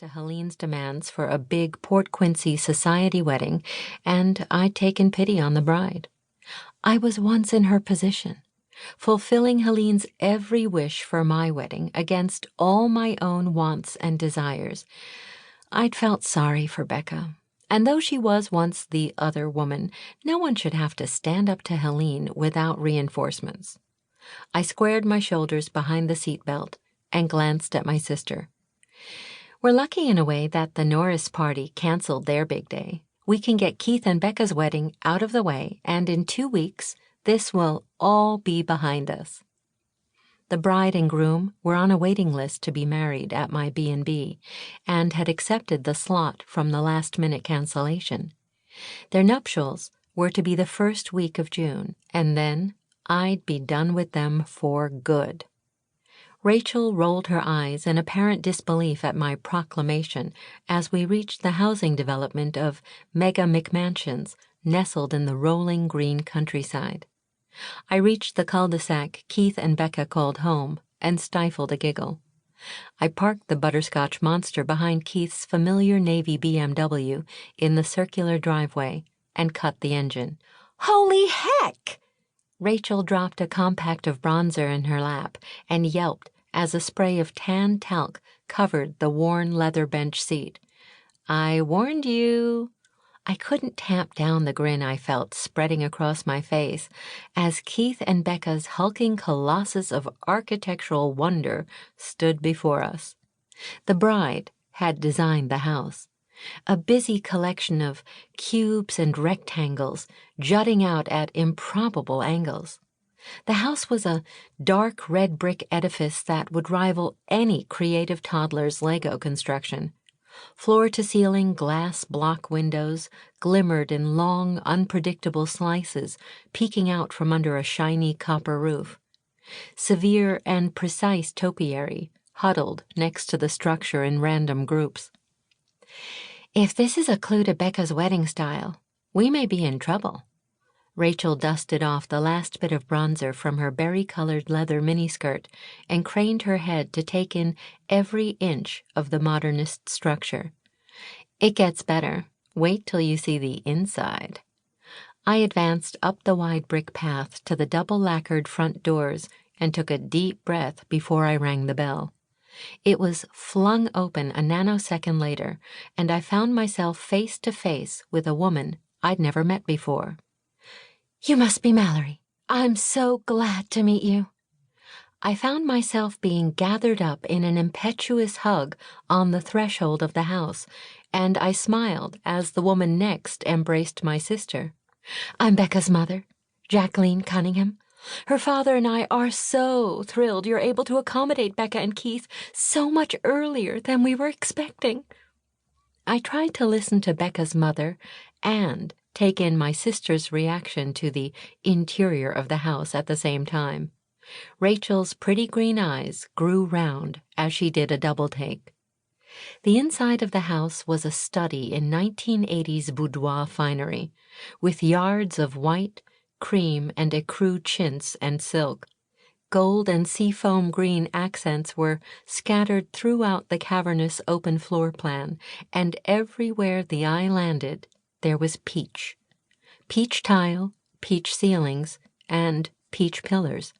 to Helene's demands for a big Port Quincy society wedding, and I'd taken pity on the bride. I was once in her position, fulfilling Helene's every wish for my wedding against all my own wants and desires. I'd felt sorry for Becca, and though she was once the other woman, no one should have to stand up to Helene without reinforcements. I squared my shoulders behind the seatbelt and glanced at my sister. We're lucky in a way that the Norris party canceled their big day. We can get Keith and Becca's wedding out of the way, and in 2 weeks, this will all be behind us. The bride and groom were on a waiting list to be married at my B&B and had accepted the slot from the last-minute cancellation. Their nuptials were to be the first week of June, and then I'd be done with them for good. Rachel rolled her eyes in apparent disbelief at my proclamation as we reached the housing development of Mega McMansions nestled in the rolling green countryside. I reached the cul-de-sac Keith and Becca called home and stifled a giggle. I parked the butterscotch monster behind Keith's familiar navy BMW in the circular driveway and cut the engine. "Holy heck!" Rachel dropped a compact of bronzer in her lap and yelped as a spray of tan talc covered the worn leather bench seat. "I warned you." I couldn't tamp down the grin I felt spreading across my face as Keith and Becca's hulking colossus of architectural wonder stood before us. The bride had designed the house, a busy collection of cubes and rectangles jutting out at improbable angles. The house was a dark red brick edifice that would rival any creative toddler's Lego construction. Floor-to-ceiling glass block windows glimmered in long, unpredictable slices peeking out from under a shiny copper roof. Severe and precise topiary huddled next to the structure in random groups. "If this is a clue to Becca's wedding style, we may be in trouble." Rachel dusted off the last bit of bronzer from her berry-colored leather miniskirt and craned her head to take in every inch of the modernist structure. "It gets better. Wait till you see the inside." I advanced up the wide brick path to the double-lacquered front doors and took a deep breath before I rang the bell. It was flung open a nanosecond later, and I found myself face to face with a woman I'd never met before. "You must be Mallory. I'm so glad to meet you." I found myself being gathered up in an impetuous hug on the threshold of the house, and I smiled as the woman next embraced my sister. "I'm Becca's mother, Jacqueline Cunningham. Her father and I are so thrilled you're able to accommodate Becca and Keith so much earlier than we were expecting." I tried to listen to Becca's mother and take in my sister's reaction to the interior of the house at the same time. Rachel's pretty green eyes grew round as she did a double-take. The inside of the house was a study in 1980s boudoir finery, with yards of white, cream, and ecru chintz and silk. Gold and seafoam green accents were scattered throughout the cavernous open floor plan, and everywhere the eye landed, there was peach. Peach tile, peach ceilings, and peach pillars.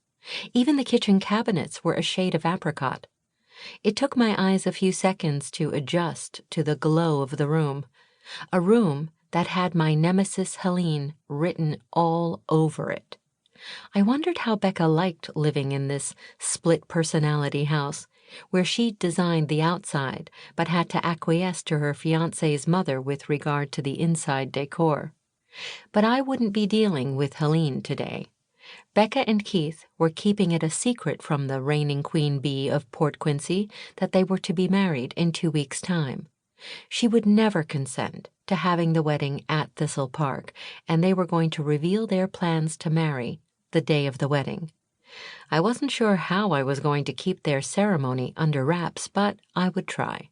Even the kitchen cabinets were a shade of apricot. It took my eyes a few seconds to adjust to the glow of the room, a room that had my nemesis Helene written all over it. I wondered how Becca liked living in this split-personality house, where she'd designed the outside but had to acquiesce to her fiancé's mother with regard to the inside decor. But I wouldn't be dealing with Helene today. Becca and Keith were keeping it a secret from the reigning queen bee of Port Quincy that they were to be married in 2 weeks' time. She would never consent to having the wedding at Thistle Park, and they were going to reveal their plans to marry the day of the wedding. I wasn't sure how I was going to keep their ceremony under wraps, but I would try.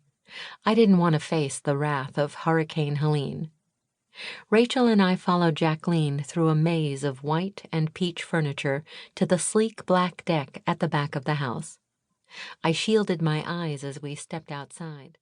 I didn't want to face the wrath of Hurricane Helene. Rachel and I followed Jacqueline through a maze of white and peach furniture to the sleek black deck at the back of the house. I shielded my eyes as we stepped outside.